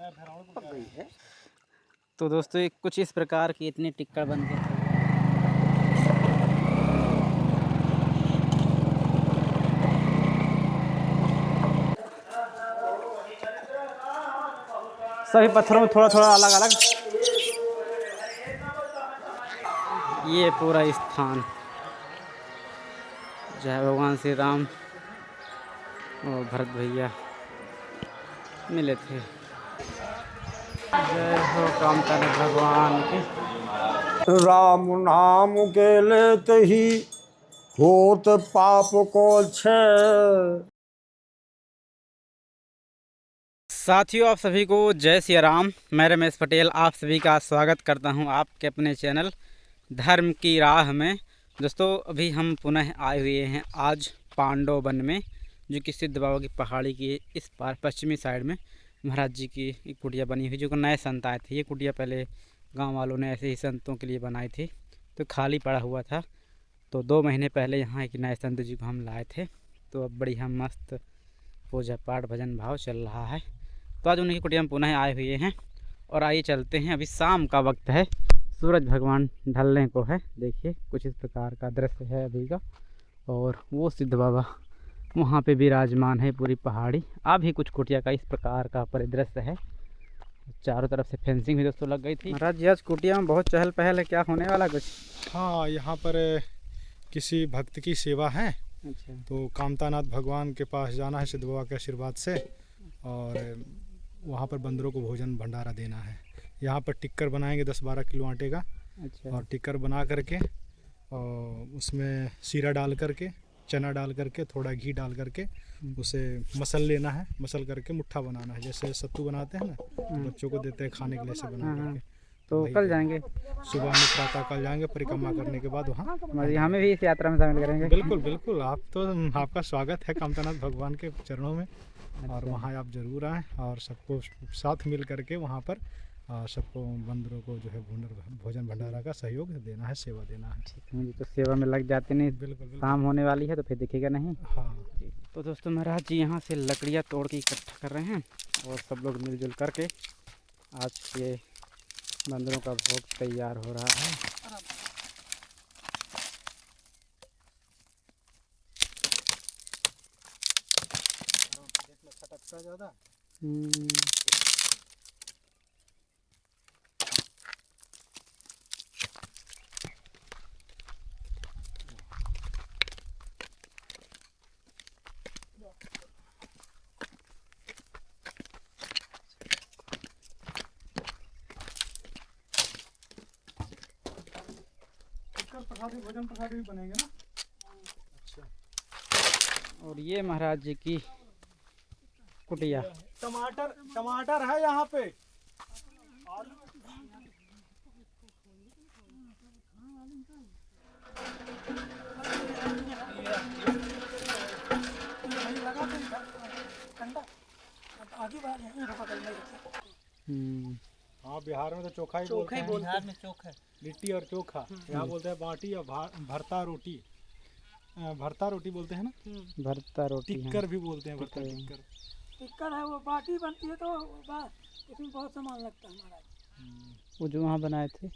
पक गई है। तो दोस्तों कुछ इस प्रकार की इतनी टिक्कर बन के सभी पत्थरों में थोड़ा थोड़ा अलग अलग ये पूरा स्थान जय भगवान श्री राम और भरत भैया मिले थे। जय हो कामतान भगवान की। राम नाम के लेते ही होत पाप को क्षय। साथियों आप सभी को जय सिया राम। मैं रमेश पटेल आप सभी का स्वागत करता हूं आपके अपने चैनल धर्म की राह में। दोस्तों अभी हम पुनः आए हुए हैं आज पांडव वन में, जो कि सिद्ध बाबा की पहाड़ी की इस पार पश्चिमी साइड में महाराज जी की एक कुटिया बनी हुई, जो कि नए संत आए थे। ये कुटिया पहले गांव वालों ने ऐसे ही संतों के लिए बनाई थी, तो खाली पड़ा हुआ था। तो 2 महीने पहले यहाँ एक नए संत जी को हम लाए थे। तो अब बढ़िया मस्त पूजा पाठ भजन भाव चल रहा है। तो आज उनकी कुटिया में पुनः आए हुए हैं और आइए चलते हैं। अभी शाम का वक्त है, सूरज भगवान ढलने को है। देखिए कुछ इस प्रकार का दृश्य है अभी का। और वो सिद्ध बाबा वहाँ पे विराजमान है पूरी पहाड़ी। अभी कुछ कुटिया का इस प्रकार का परिदृश्य है। चारों तरफ से फेंसिंग भी दोस्तों लग गई थी। महाराज जी आज कुटिया में बहुत चहल पहल है, क्या होने वाला कुछ? हाँ, यहाँ पर किसी भक्त की सेवा है। अच्छा। तो कामतानाथ भगवान के पास जाना है सिद्ध बाबा के आशीर्वाद से, और वहाँ पर बंदरों को भोजन भंडारा देना है। यहाँ पर टिक्कर बनाएंगे 10-12 किलो आटे का। अच्छा। और टिक्कर बना करके और उसमें सीरा डाल करके, चना डाल करके, थोड़ा घी डाल करके उसे मसल लेना है। मसल करके मुट्ठा बनाना है, जैसे सत्तू बनाते हैं ना, बच्चों को देते हैं खाने के लिए, से बना करके। तो कल जाएंगे सुबह में प्रातः कल जाएंगे, परिक्रमा करने के बाद वहाँ हमें भी इस यात्रा में शामिल करेंगे। बिल्कुल बिल्कुल, आप तो आपका स्वागत है कामतानाथ भगवान के चरणों में। और वहाँ आप जरूर आएँ और सबको साथ मिल करके वहाँ पर सबको बंदरों को जो है भोजन भंडारा का सहयोग देना है, सेवा देना है। ठीक है, तो सेवा में लग जाते नहीं। बिल्कुल शाम होने वाली है तो फिर दिखेगा नहीं। हाँ। तो दोस्तों महाराज जी यहाँ से लकड़ियाँ तोड़ के इकट्ठा कर रहे हैं और सब लोग मिलजुल करके आज ये बंदरों का भोग तैयार हो रहा है। ज़्यादा भोजन प्रसाद भी बनेंगे ना। अच्छा। और ये महाराज जी की कुटिया। टमाटर है यहाँ पे। हाँ, बिहार में तो चोखा ही बोलते हैं। बिहार में चोखा, लिट्टी और चोखा। यहाँ बोलते हैं बाटी या भरता रोटी। भरता रोटी बोलते हैं ना। भरता रोटी। टिक्कर भी बोलते हैं। भरता टिक्कर है, वो बाटी बनती है तो उसमें बहुत सामान लगता है महाराज। वो जो वहाँ बनाए थे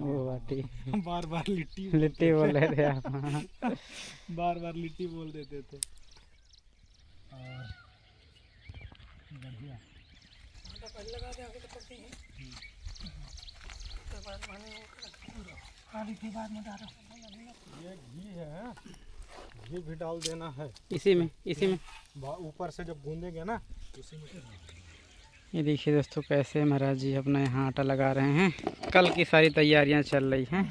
वो बाटी। बार बार लिट्टी बोल रहे थे आप। बार बार लिट्टी बोल देते थे। और बढ़िया लगा दे आगे तो पड़ती है। तो बाद में बाद में डालो। ये घी है, घी भी डाल देना है इसी में ऊपर से जब गूंदेंगे ना उसी में। ये देखिए दोस्तों कैसे महाराज जी अपना यहाँ आटा लगा रहे हैं। कल की सारी तैयारियाँ चल रही हैं।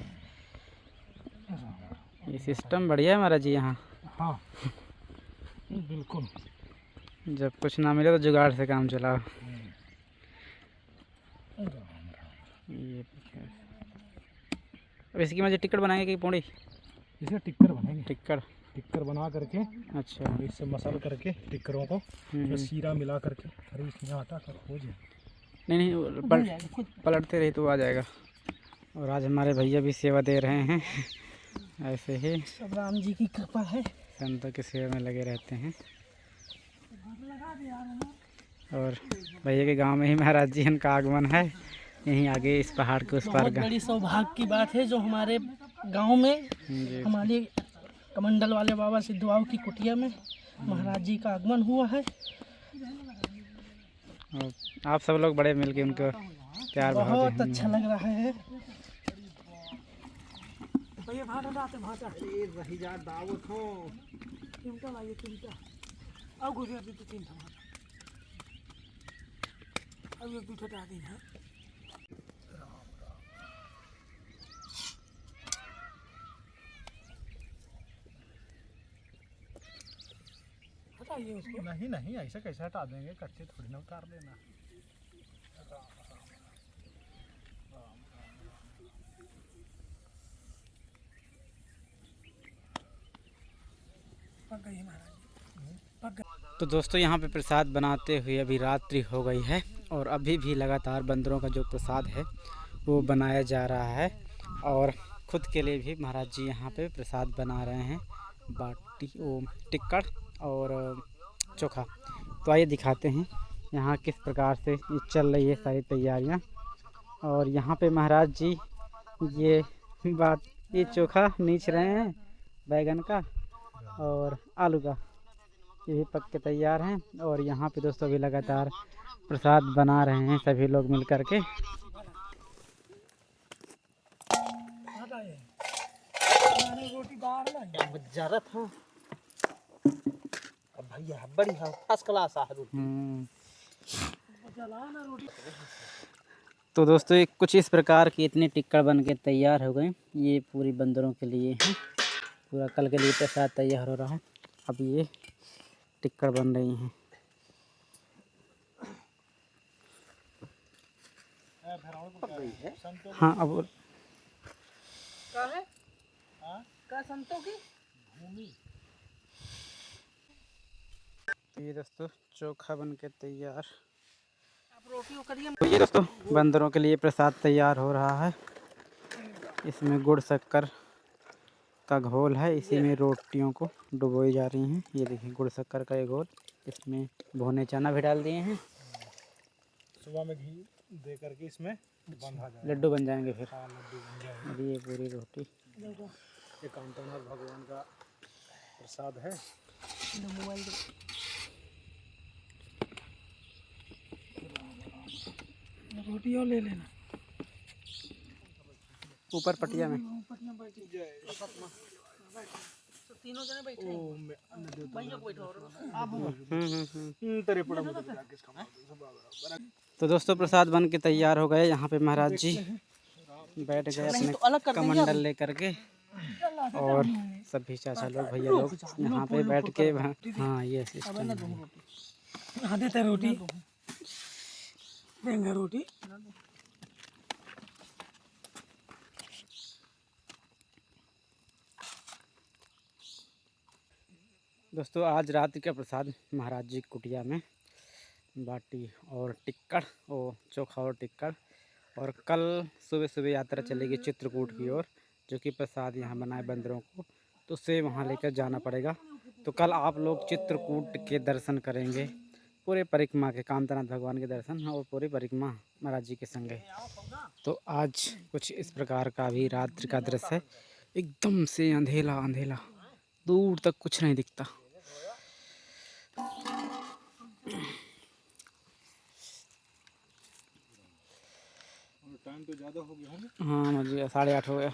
ये सिस्टम बढ़िया है महाराज जी यहाँ। हाँ बिल्कुल, जब कुछ ना मिले तो जुगाड़ से काम चलाओ। ये अब इसकी मुझे टिक्कर बनाएंगे कि पूड़ी? इसे टिक्कर बनेंगे। टिक्कर बना करके, अच्छा, इससे मसल करके टिक्करों को सीरा मिला करके, अरे इसमें आटा का खोज है। नहीं पलटते रहे तो आ जाएगा। और आज हमारे भैया भी सेवा दे रहे हैं। ऐसे ही सब राम जी की कृपा है, संतों की सेवा में लगे रहते हैं। और भैया के गांव में ही महाराज जी इनका आगमन है, यहीं आगे इस पहाड़ के उस पार बहुत बड़ी सौभाग्य की बात है जो हमारे गांव में हमारे कमंडल वाले बाबा सिद्धू बाबू की कुटिया में महाराज जी का आगमन हुआ है। और आप सब लोग बड़े मिलके उनको प्यार भाव बहुत दें। अच्छा लग रहा है। भैया भाटा डालते भाटा रही जा दावत हो चिमटा लाइए चिमटा अब गुजर दी तो चिमटा भाटा अब एक दूठा डाल दी है। हटाइए उसको। नहीं नहीं, ऐसा कैसे हटा देंगे, कच्चे थोड़ी ना उतार देना। पक गई है महाराज पक गई। तो दोस्तों यहाँ पे प्रसाद बनाते हुए अभी रात्रि हो गई है और अभी भी लगातार बंदरों का जो प्रसाद है वो बनाया जा रहा है और खुद के लिए भी महाराज जी यहाँ पे प्रसाद बना रहे हैं, बाटी ओ टिक्कड़ और चोखा। तो आइए दिखाते हैं यहाँ किस प्रकार से ये चल रही है सारी तैयारियाँ। और यहाँ पे महाराज जी ये चोखा नीच रहे हैं बैगन का और आलू का, ये भी पक के तैयार हैं। और यहाँ पे दोस्तों भी लगातार प्रसाद बना रहे हैं सभी लोग मिल कर के। हटाइए मैंने रोटी बाहर लाई बजारत हो अब भैया बढ़िया फर्स्ट क्लास है रोटी। जला ना रोटी। तो दोस्तों ये कुछ इस प्रकार की इतनी टिक्कड़ बन के तैयार हो गए। ये पूरी बंदरों के लिए है, पूरा कल के लिए प्रसाद तैयार हो रहा है। अब ये टिक्कड़ बन रही हैं। हाँ अब का है का संतों की ये दोस्तों चोखा बन के तैयार। आप रोटी करिए। तो ये दोस्तों बंदरों के लिए प्रसाद तैयार हो रहा है। इसमें गुड़ शक्कर का घोल है, इसी में रोटियों को डुबोई जा रही हैं। ये देखिए गुड़ शक्कर का ये घोल, इसमें भुने चना भी डाल दिए हैं। सुबह में घी दे करके इसमें बंधा जाए, लड्डू बन जाएंगे फिर। हाँ लड्डू बन जाए। और ये पूरी रोटी ये कांतनाथ भगवान का प्रसाद है। रोटी और ले लेना ऊपर पटिया में। तो तीनों जने बैठे भैया को बैठो आप तेरे पड़ा तो दोस्तों प्रसाद बन के तैयार हो गए। यहाँ पे महाराज जी बैठ गए अपने तो अलग कर देंगे कमंडल लेकर के और सभी चाचा लोग भैया लोग यहाँ पे बैठ के हाँ ये सिस्टम है। हाँ देते रोटी देंगे रोटी। दोस्तों आज रात का प्रसाद महाराज जी कुटिया में बाटी और टिक्कड़ और चोखा और टिक्कड़। और कल सुबह सुबह यात्रा चलेगी चित्रकूट की ओर, जो कि प्रसाद यहाँ बनाए बंदरों को, तो उसे वहाँ लेकर जाना पड़ेगा। तो कल आप लोग चित्रकूट के दर्शन करेंगे, पूरे परिक्रमा के, कामतनाथ भगवान के दर्शन और पूरी परिक्रमा महाराज जी के संग। तो आज कुछ इस प्रकार का भी रात्रि का दृश्य है, एकदम से अंधेला अंधेला, दूर तक कुछ नहीं दिखता। टाइम तो ज़्यादा हो गया होंगे। हाँ मुझे 8:30 हो गया।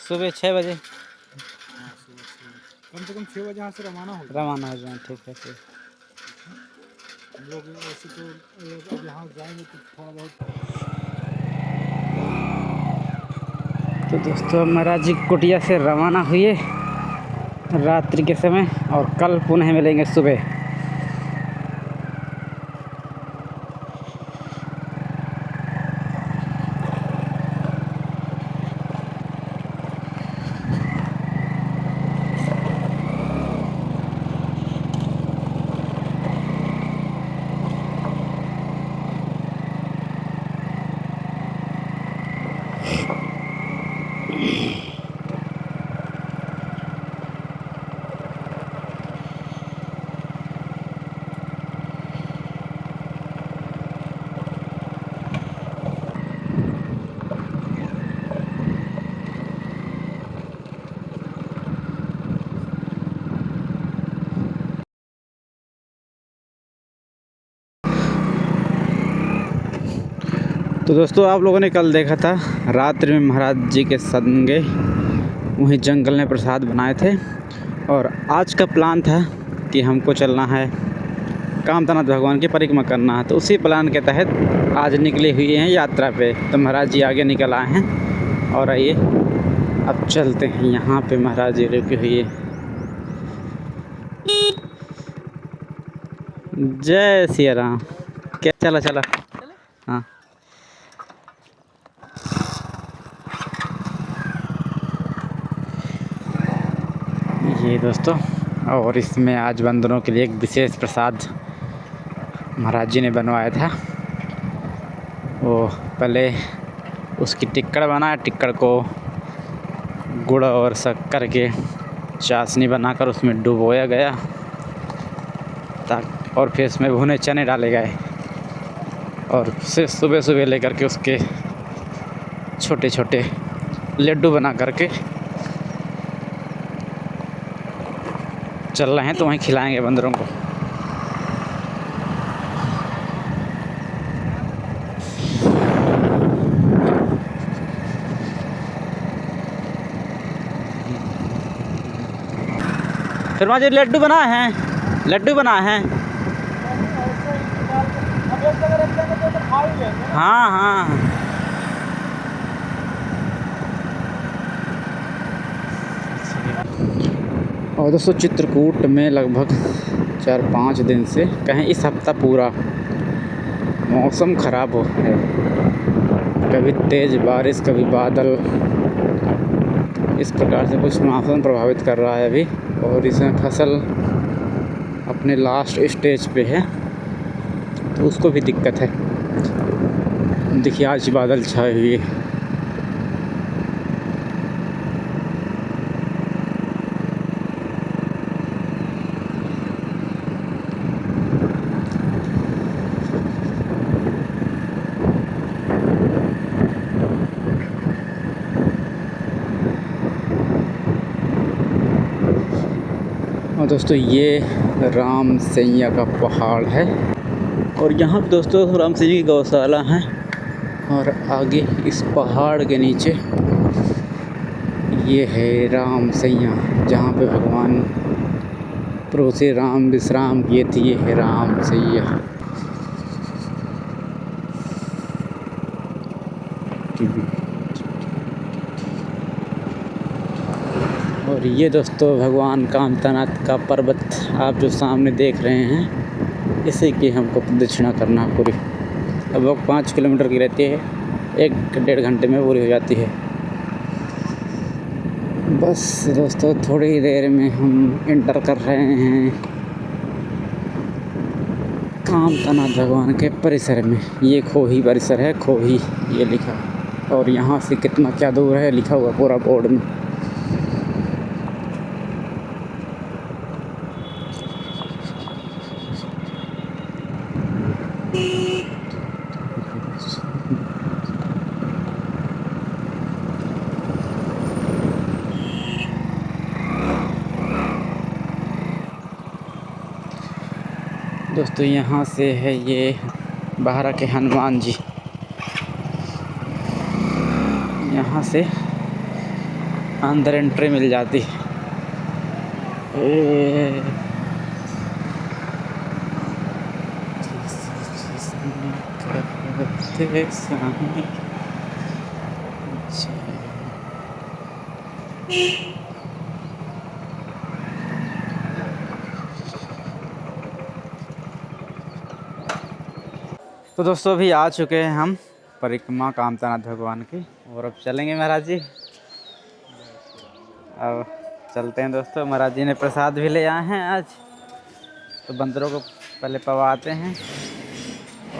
सुबह 6 बजे कम से कम 6 बजे यहाँ से रवाना हो रवाना हो जाए। ठीक है फिर हम लोग वैसे तो अब यहाँ जाएंगे तो थोड़ा बहुत। तो दोस्तों महाराज जी कुटिया से रवाना हुए रात्रि के समय और कल पुनः मिलेंगे सुबह। तो दोस्तों आप लोगों ने कल देखा था रात्रि में महाराज जी के संगे वहीं जंगल में प्रसाद बनाए थे, और आज का प्लान था कि हमको चलना है कामतानाथ भगवान की परिक्रमा करना है। तो उसी प्लान के तहत आज निकले हुए हैं यात्रा पे। तो महाराज जी आगे निकल आए हैं और आइए अब चलते हैं। यहाँ पे महाराज जी रुके हुए। जय सिया राम। क्या चला चला। हाँ ये दोस्तों, और इसमें आज बंदरों के लिए एक विशेष प्रसाद महाराज जी ने बनवाया था। वो पहले उसकी टिक्कड़ बनाया, टिक्कड़ को गुड़ और शक्कर के चाशनी बनाकर उसमें डुबोया गया और फिर उसमें भुने चने डाले गए, और फिर सुबह सुबह लेकर के उसके छोटे छोटे लड्डू बना करके चल रहे हैं। तो वहीं खिलाएंगे बंदरों को। फिर मुझे लड्डू बनाए हैं, लड्डू बनाए हैं। हाँ हाँ और दोस्तों चित्रकूट में लगभग 4-5 दिन से, कहें इस हफ्ता पूरा मौसम ख़राब हो है। कभी तेज़ बारिश, कभी बादल, इस प्रकार से कुछ मौसम प्रभावित कर रहा है अभी। और इसमें फसल अपने लास्ट स्टेज पे है, तो उसको भी दिक्कत है। देखिए आज बादल छाए हुए। और दोस्तों ये राम सैया का पहाड़ है, और यहाँ पे दोस्तों राम सैया की गौशाला है। और आगे इस पहाड़ के नीचे ये है राम सैया, जहाँ पे भगवान प्रभु श्री राम विश्राम किए थे। ये है राम सैया। और ये दोस्तों भगवान कामतानाथ का पर्वत आप जो सामने देख रहे हैं, इसी की हमको प्रदक्षिणा करना पूरी। अब वो 5 किलोमीटर की रहती है, 1-1.5 घंटे में पूरी हो जाती है। बस दोस्तों थोड़ी देर में हम इंटर कर रहे हैं कामतानाथ भगवान के परिसर में। ये खोही परिसर है, खोही ये लिखा, और यहाँ से कितना क्या दूर है लिखा हुआ पूरा बोर्ड में। दोस्तों यहाँ से है ये बाहर के हनुमान जी, यहाँ से अंदर एंट्री मिल जाती है। तो दोस्तों अभी आ चुके हैं हम परिक्रमा कामतानाथ भगवान की, और अब चलेंगे महाराज जी। अब चलते हैं दोस्तों। महाराज जी ने प्रसाद भी ले आए हैं आज, तो बंदरों को पहले पवाते हैं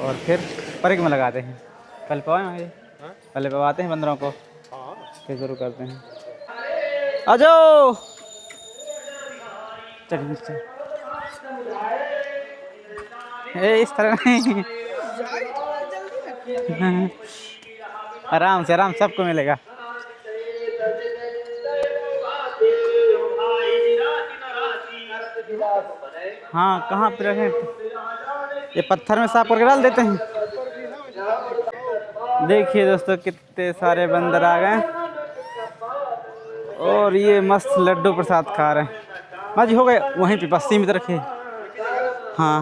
और फिर परिक्रमा लगाते हैं। पहले पवाएंगे, पहले पवाते हैं बंदरों को, फिर शुरू करते हैं। आ जाओ, चलिए इस तरह नहीं, आराम से, आराम सबको मिलेगा। हाँ कहाँ पे रखें, ये पत्थर में साफ करके डाल देते हैं। देखिए दोस्तों कितने सारे बंदर आ गए और ये मस्त लड्डू प्रसाद खा रहे हैं। हाँ जी हो गए, वहीं पे बस सीमित रखे। हाँ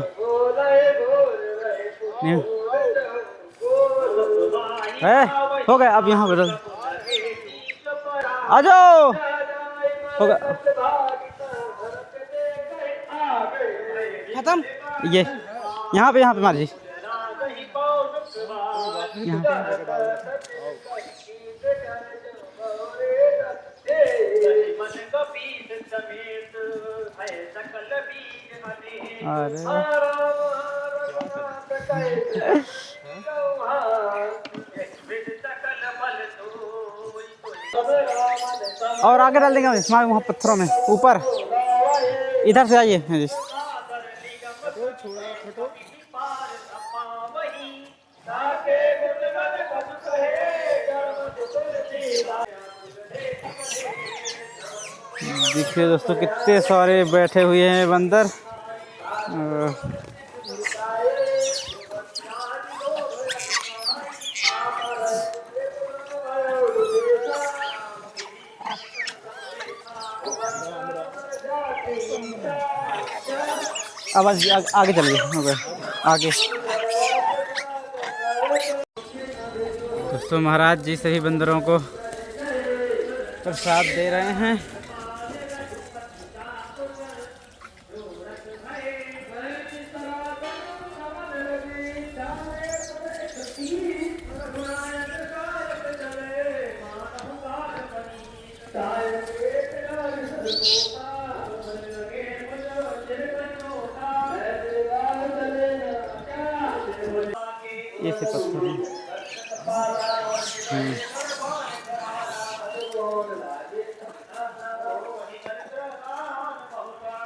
नहीं हो गए, अब यहाँ बैठो, आ जाओ, हो गया खत्म। ये यहाँ पे मार जी यहाँ। अरे और आगे डाल देंगे हमारे वहाँ पत्थरों में ऊपर, इधर से आइए। हाँ जी देखिए दोस्तों कितने सारे बैठे हुए हैं बंदर। आवाज आगे चलिए, हो गए आगे। दोस्तों महाराज जी सभी बंदरों को प्रसाद दे रहे हैं। ये से पत्थर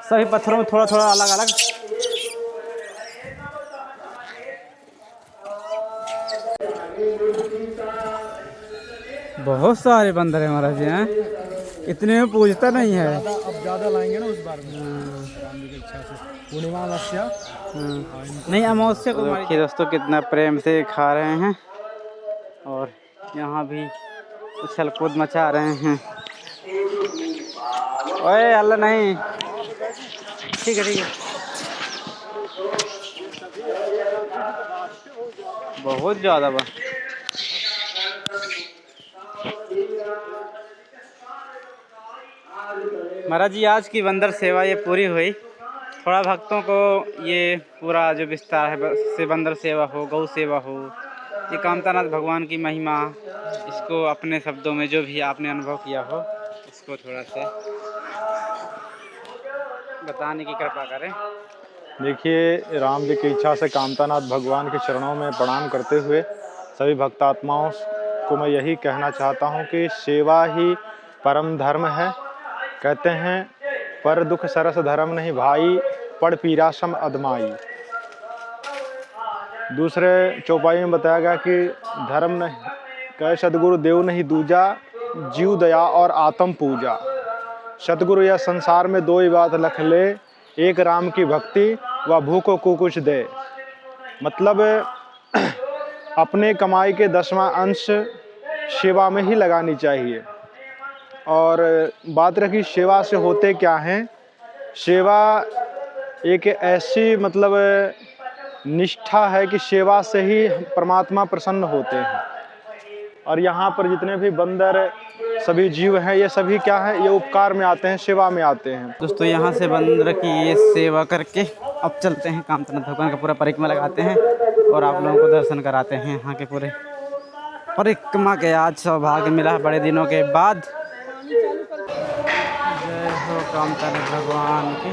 सभी पत्थरों में थोड़ा थोड़ा अलग अलग। बहुत सारे बंदर है महाराज जी हैं, इतने में पूछता नहीं है। अब ज़्यादा लाएंगे ना उस बार में, राम जी की इच्छा से। पूर्णिमा अमावस्या नहीं, अमावस्या को। देखिए दोस्तों कितना प्रेम से खा रहे हैं और यहाँ भी उछल कूद मचा रहे हैं। ओए अल्लाह नहीं, ठीक है बहुत ज़्यादा बा। महाराज जी आज की बंदर सेवा ये पूरी हुई। थोड़ा भक्तों को ये पूरा जो विस्तार है से बंदर सेवा हो, गौ सेवा हो, ये कामतानाथ भगवान की महिमा, इसको अपने शब्दों में जो भी आपने अनुभव किया हो इसको थोड़ा सा बताने की कृपा करें। देखिए, राम जी की इच्छा से कामतानाथ भगवान के चरणों में प्रणाम करते हुए सभी भक्तात्माओं को मैं यही कहना चाहता हूँ कि सेवा ही परम धर्म है। कहते हैं पर दुख सरस धर्म नहीं भाई, पड़ पीरा सम अदमाई। दूसरे चौपाई में बताया गया कि धर्म नहीं कह सदगुरु देव नहीं दूजा, जीव दया और आत्म पूजा। सदगुरु यह संसार में दो ही बात लख ले, एक राम की भक्ति व भूखों को कुछ दे। मतलब अपने कमाई के 10वां अंश सेवा में ही लगानी चाहिए। और बात रखी सेवा से होते क्या हैं, सेवा एक ऐसी मतलब निष्ठा है कि सेवा से ही परमात्मा प्रसन्न होते हैं। और यहाँ पर जितने भी बंदर सभी जीव हैं, ये सभी क्या है, ये उपकार में आते हैं, सेवा में आते हैं। दोस्तों यहाँ से बंदर की ये सेवा करके अब चलते हैं, कामतानाथ भगवान का पूरा परिक्रमा लगाते हैं और आप लोगों को दर्शन कराते हैं यहाँ के पूरे परिक्रमा के। आज सौभाग्य मिला बड़े दिनों के बाद। जय हो कामतानाथ भगवान की।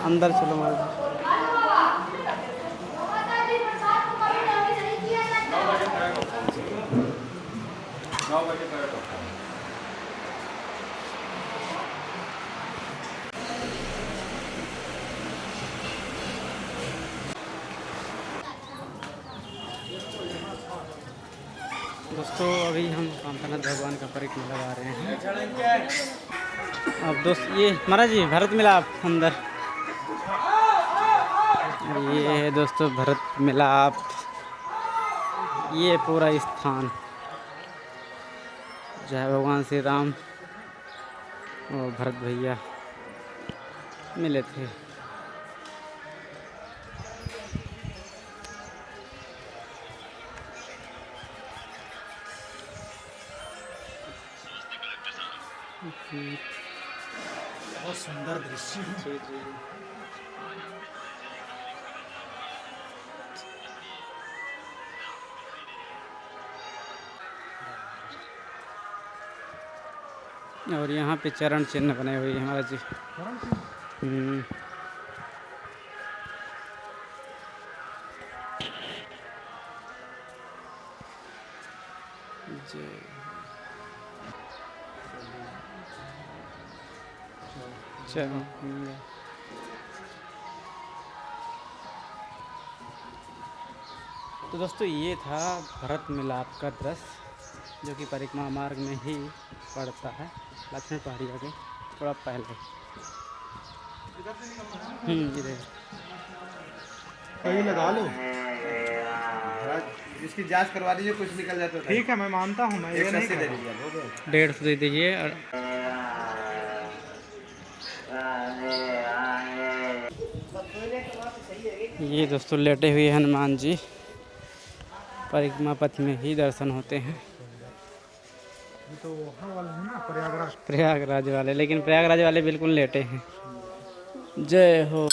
अंदर चलो महाराज। दोस्तों अभी हम कामतानाथ भगवान का परिक्रमा लगा रहे हैं। अब दोस्त ये महाराज जी भरत मिलाप अंदर, ये है दोस्तों भरत मिलाप। ये पूरा स्थान जय भगवान श्री राम और भरत भैया मिले थे। बहुत सुंदर दृश्य। और यहाँ पे चरण चिन्ह बने हुए हैं महाराज जी। जय चलो। तो दोस्तों ये था भरत मिलाप का दृश्य जो कि परिक्रमा मार्ग में ही पड़ता है, लक्ष्मण पहाड़िया के थोड़ा पहले। इधर कहीं लगा लो, इसकी जांच करवा दीजिए, कुछ निकल जाए तो ठीक है मैं मानता हूँ, मैं ये नहीं दे कर दीजिए। 150 दे दीजिए। और ये दोस्तों लेटे हुए हनुमान जी परिक्रमा पथ में ही दर्शन होते हैं। तो वहाँ वाला है ना प्रयागराज। प्रयागराज वाले, लेकिन प्रयागराज वाले बिल्कुल लेटे हैं। जय हो।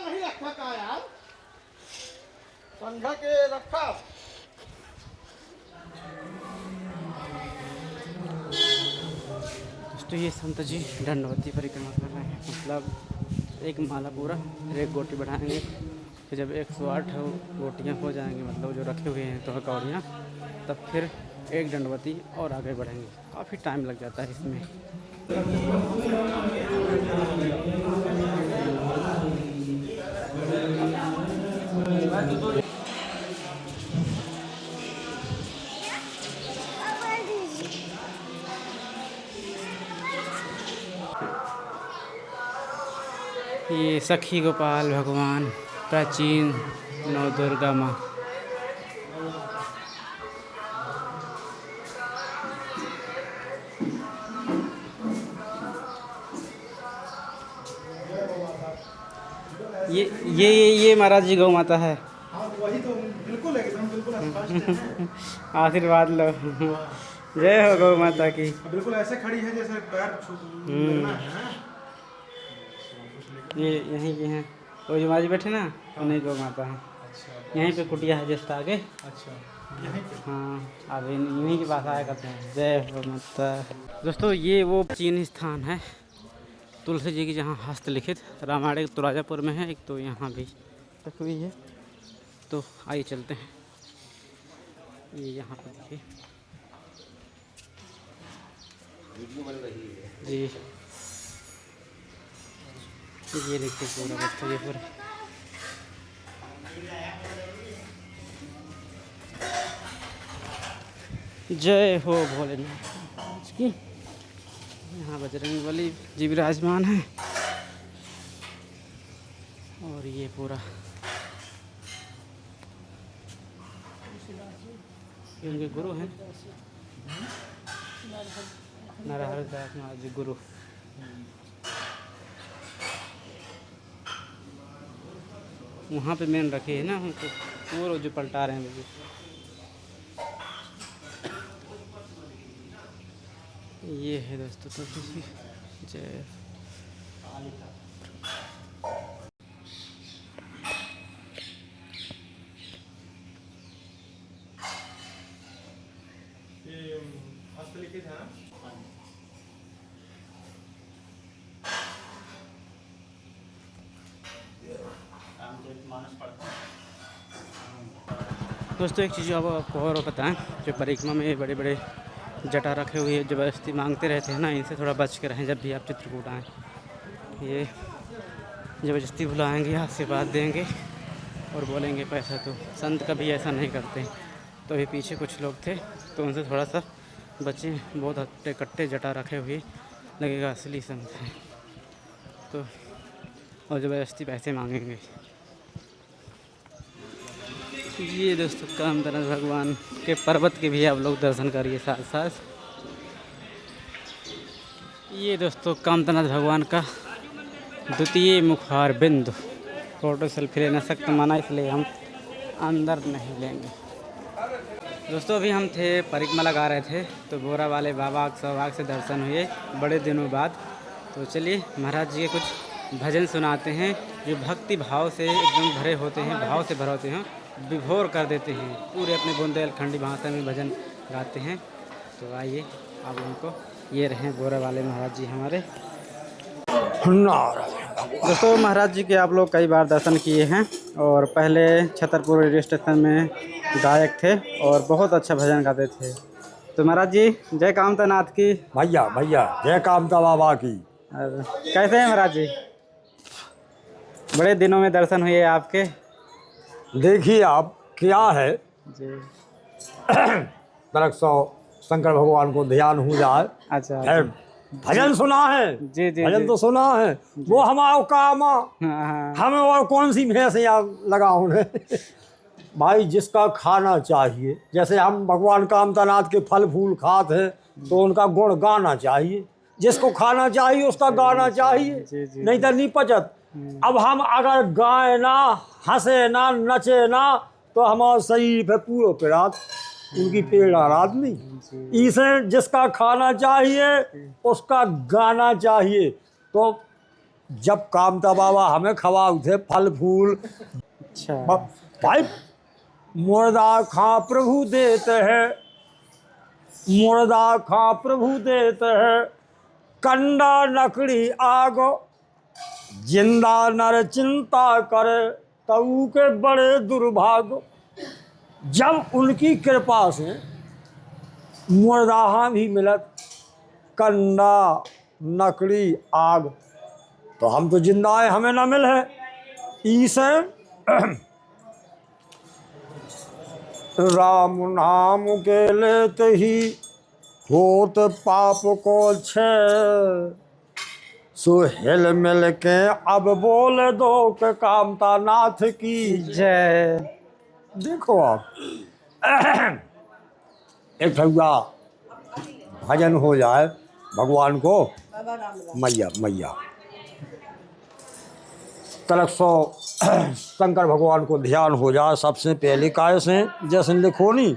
नहीं रखा का यार, संघा के रखा। तो ये संत जी दंडवती परिक्रमा कर रहे हैं, मतलब एक माला पूरा, फिर एक गोटी बढ़ाएंगे, फिर जब 108 गोटियाँ हो जाएंगी, मतलब जो रखे हुए हैं तो हकौड़ियाँ, तब फिर एक दंडवती और आगे बढ़ेंगे। काफ़ी टाइम लग जाता है इसमें। ये सखी गोपाल भगवान प्राचीन नव दुर्गा माँ। ये महाराज जी गौ माता है। वही तो बिल्कुल एकदम बिल्कुल आशीर्वाद लो। जय हो गौ माता की। बिल्कुल ऐसे खड़ी है जैसे पैर लगना है। ये यहीं के हैं, वो जो महाराज जी बैठे ना, उन्हीं गौ माता है। यहीं पे कुटिया है जस्ट आगे। अच्छा यहीं पे। हाँ, अब इन्हीं के पास आया करते हैं। जय हो माता। दोस्तों ये वो प्राचीन स्थान है तुलसी जी की, जहाँ हस्तलिखित रामायण तो राजापुर में है, एक तो यहाँ भी रखी हुई है। तो आइए चलते हैं। ये यहाँ पर देखिए जी, ये देखिए पूरा रास्ता, ये पूरा जय हो भोलेनाथ की। यहाँ बजरंग बली जी विराजमान है। और ये पूरा उनके गुरु हैं, नरहर दास महाराज जी गुरु। वहाँ पे मेन रखे है ना, उनको पूरा जो पलटा रहे हैं। ये है दोस्तों तुलसी। जय हस्तलिखित है ना। दोस्तों एक चीज़ आपको और बताएं, जो परिक्रमा में बड़े बड़े जटा रखे हुए ज़बरदस्ती मांगते रहते हैं ना, इनसे थोड़ा बच के रहें जब भी आप चित्रकूट आएँ। ये ज़बरदस्ती बुलाएंगे, आशीर्वाद देंगे और बोलेंगे पैसा तो। संत कभी ऐसा नहीं करते। तो अभी पीछे कुछ लोग थे तो उनसे थोड़ा सा बच्चे, बहुत हट्टे कट्टे जटा रखे हुए, लगेगा असली संत है तो, और ज़बरदस्ती पैसे मांगेंगे। ये दोस्तों कामधनाथ भगवान के पर्वत के भी आप लोग दर्शन करिए साथ साथ। ये दोस्तों कामधनाथ भगवान का द्वितीय मुखार बिंदु। फ़ोटो सेल्फी लेना सख्त मना, इसलिए हम अंदर नहीं लेंगे। दोस्तों अभी हम थे परिक्रमा लगा रहे थे तो बोरा वाले बाबा सौभाग्य से दर्शन हुए बड़े दिनों बाद। तो चलिए महाराज जी के कुछ भजन सुनाते हैं जो भक्ति भाव से एकदम भरे होते हैं, भाव से भरे होते हैं, विभोर कर देते हैं, पूरे अपने बुंदेलखंडी भाषा में भजन गाते हैं। तो आइए आप उनको, ये रहे बोरा वाले महाराज जी हमारे। दोस्तों महाराज जी के आप लोग कई बार दर्शन किए हैं और पहले छतरपुर रेडियो स्टेशन में गायक थे और बहुत अच्छा भजन गाते थे। तो महाराज जी जय कामतानाथ की। भैया भैया जय कामता बाबा की। और कैसे हैं महाराज जी? बड़े दिनों में दर्शन हुए आपके। देखिए आप क्या है जी। तरक सौ शंकर भगवान को ध्यान हो जाए। अच्छा है, भजन सुना है। जी जी भजन जी। तो सुना है, वो हमारा काम, हाँ, हमें और कौन सी भैंस यहाँ लगा उन्हें। भाई जिसका खाना चाहिए, जैसे हम भगवान कामतानाथ के फल फूल खाते हैं तो उनका गुण गाना चाहिए। जिसको खाना चाहिए उसका गाना चाहिए, जी, जी, नहीं तो नहीं पचत। अब हम अगर गाए ना, हंसे ना, नचे ना तो हमारा शरीर पे पूरा पिरात, उनकी पेड़ आराध नहीं। इसे जिसका खाना चाहिए उसका गाना चाहिए। तो जब कामता बाबा हमें खवाऊ थे फल फूल, अच्छा भाई मुर्दा खा प्रभु देते हैं, मुर्दा खा प्रभु देते हैं, कंडा नकड़ी आग, जिंदा नर चिंता करे तऊ के बड़े दुर्भाग्य। जब उनकी कृपा से मुर्दाहा भी मिलत, कंडा नकड़ी आग, तो हम तो जिंदा है, हमें ना मिल है। इसे राम नाम के लेते ही होत पाप को छे, सो हिल मिल के अब बोले दो के कामता नाथ की जय। देखो आप एक ठुआ भजन हो जाए भगवान को, मैया मैया तलक सौ शंकर भगवान को ध्यान हो जाए। सबसे पहले काय से जैसे लिखो नी,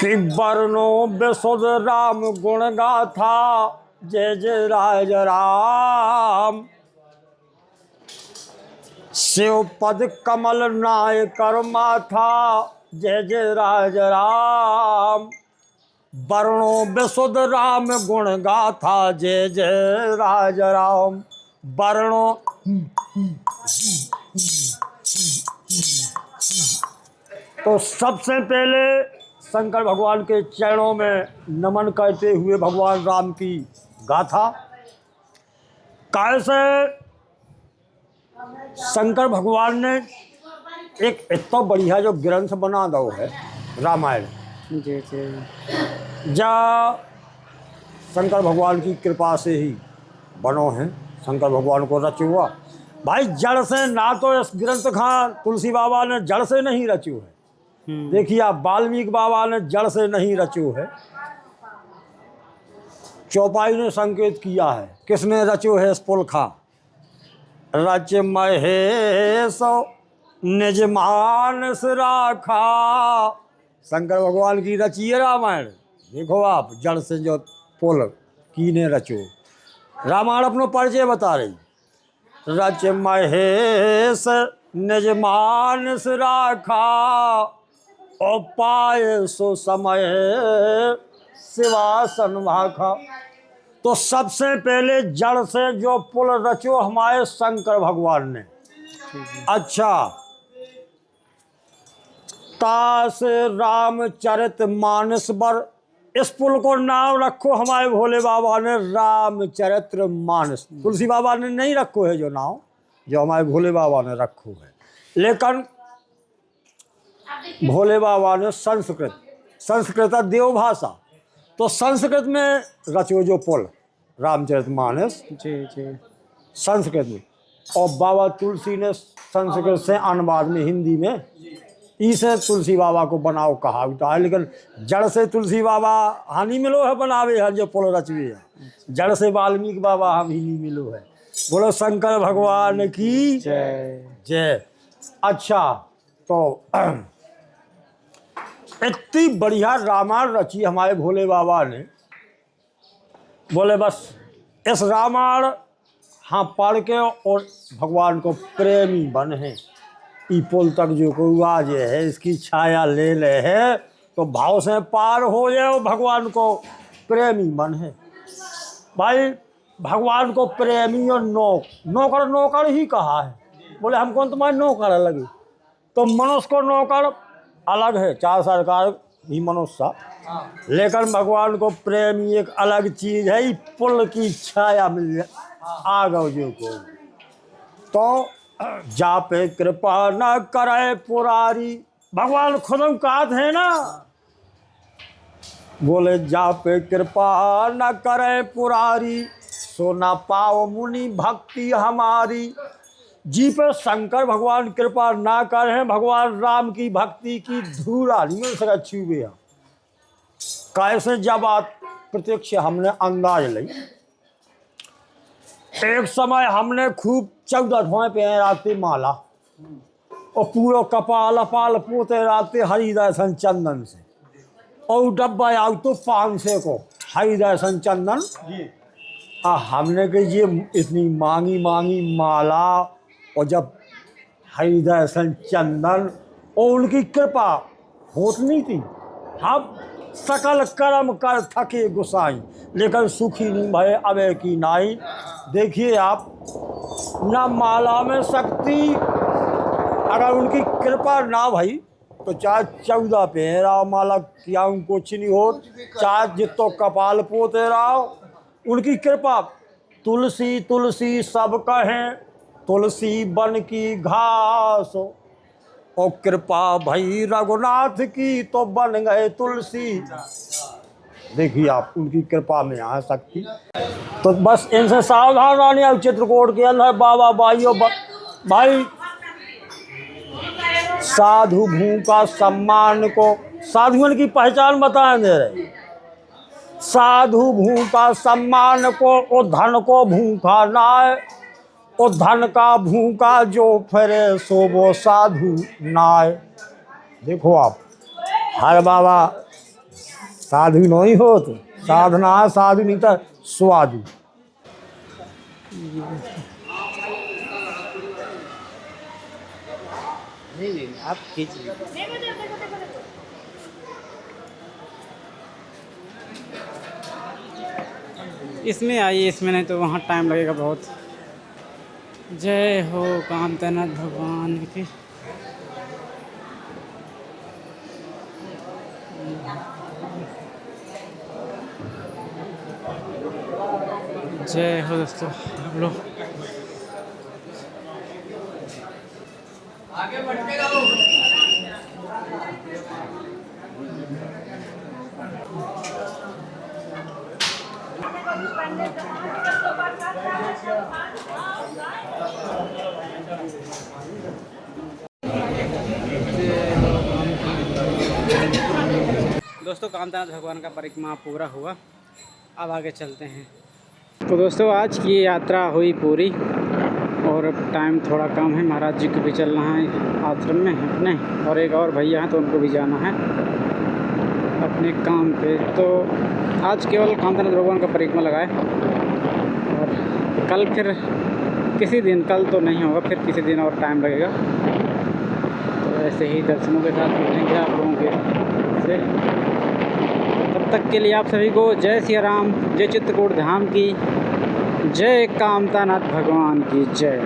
कि वर्णो विशुद्ध राम गुण गाथा, जय जय राज राम, शिव पद कमल नाय कर माथा, जय जय राज राम, वर्णो विशुद्ध राम गुण गाथा, जय जय राज राम, वर्णो। तो सबसे पहले शंकर भगवान के चरणों में नमन करते हुए भगवान राम की गाथा। कैसे शंकर भगवान ने एक इतना बढ़िया जो ग्रंथ बना दो है रामायण, जी जी। जा शंकर भगवान की कृपा से ही बनो हैं, शंकर भगवान को रच हुआ। भाई जड़ से ना तो इस ग्रंथ खान तुलसी बाबा ने जड़ से नहीं रचू है, देखिए आप वाल्मीकि बाबा ने जड़ से नहीं रचू है, चौपाई ने संकेत किया है। किसने रचो है इस पुलखा, रच महेश निज मानस राखा, शंकर भगवान की रची है रामायण। देखो आप जड़ से जो पुल कीने रचो, रामायण अपनो परिचय बता रही, रच महेश निज मानस राखा, और पाए सो समय शिवासन भाखा। तो सबसे पहले जड़ से जो पुल रचो हमारे शंकर भगवान ने। अच्छा, तास रामचरित मानस बर इस पुल को नाम रखो हमारे भोले बाबा ने रामचरित्र मानस। तुलसी बाबा ने नहीं रखो है जो नाम, जो हमारे भोले बाबा ने रखो है। लेकिन भोले बाबा ने संस्कृत देव भाषा, तो संस्कृत में रचो जो पुल रामचरित मानस जी जी संस्कृत में, और बाबा तुलसी ने संस्कृत से अनुवाद में हिंदी में इसे तुलसी बाबा को बनाओ कहा है। लेकिन जड़ से तुलसी बाबा हानि मिलो है बनावे है जो पुल रचवे है, जड़ से वाल्मीकि बाबा हम ही नहीं मिलो है। बोलो शंकर भगवान की जय। जय। अच्छा, तो इतनी बढ़िया रामायण रची हमारे भोले बाबा ने, बोले बस इस रामायण हाँ पढ़ के और भगवान को प्रेमी बन है। ई पुल तक जो कोई आज है इसकी छाया ले ले है तो भाव से पार हो जाए, भगवान को प्रेमी बन है। भाई भगवान को प्रेमी और नौकर नौकर ही कहा है। बोले हम कौन तुम्हारे नौकर लगे, तो मनुष्य को नौकर अलग है, चार सरकार ही मनुष्य सा, लेकिन भगवान को प्रेमी एक अलग चीज है। ई पुल की छाया मिल आ गो जो को, तो जा पे कृपा न करे पुरारी, भगवान खुद कहते हैं ना, बोले जा पे कृपा न करे पुरारी, सो न पाओ मुनि भक्ति हमारी। जी पे शंकर भगवान कृपा ना करें, भगवान राम की भक्ति की धूरा नहीं मिल सका छुए। कैसे जब आप प्रत्यक्ष हमने अंदाज ली, एक समय हमने खूब 14 धोए पहराते माला और पूरा कपाल अपाल पोते राते हरिदर्शन चंदन से, और डब्बा आउ तो 500 को हरिदर्शन चंदन। हमने कही ये इतनी मांगी माला और जब हरिदर्शन चंदन और उनकी कृपा होत नहीं थी। हम सकल कर्म कर थके गुसाई, लेकिन सुखी नहीं भय अबे की नाई। देखिए आप, ना माला में शक्ति, अगर उनकी कृपा ना भई तो चाहे 14 पहरा माला किया कुछ नहीं हो, चाहे जितो कपाल पोते रहो, उनकी कृपा। तुलसी तुलसी सब कहें, तुलसी बन की घास, और कृपा भई रघुनाथ की तो बन गए तुलसी। देखिए आप, उनकी कृपा में आ सकती। तो बस इनसे सावधान रहने। अब चित्रकूट के अंदर बाबा भाइयों भाई साधु भू का सम्मान को, साधुओं की पहचान बताएं दे रहे। साधु भू का सम्मान को, और धन को भूखा नाय, और धन का भूखा जो फिरे सो वो साधु नाय। देखो आप, हर बाबा साधु नहीं हो तो साधना साधु नहीं तो स्वाधु। नहीं आप खींचिए। इसमें आइए, इसमें नहीं तो वहाँ टाइम लगेगा बहुत। जय हो कामतनाथ भगवान की। जय हो दोस्तों। आप लोग आगे बढ़ते रहो। दोस्तों कामतनाथ भगवान का परिक्रमा पूरा हुआ, अब आगे चलते हैं। तो दोस्तों आज की यात्रा हुई पूरी, और अब टाइम थोड़ा कम है। महाराज जी को भी चलना है आश्रम में अपने, और एक और भैया हैं तो उनको भी जाना है अपने काम पे। तो आज केवल कामतनाथ भगवान का परिक्रमा लगाए, और कल फिर किसी दिन, कल तो नहीं होगा, फिर किसी दिन और टाइम लगेगा। तो ऐसे ही दर्शनों के साथ मिलेंगे आप लोगों के से। तब तक के लिए आप सभी को जय सिया राम, जय चित्रकूट धाम की जय, कामतनाथ भगवान की जय।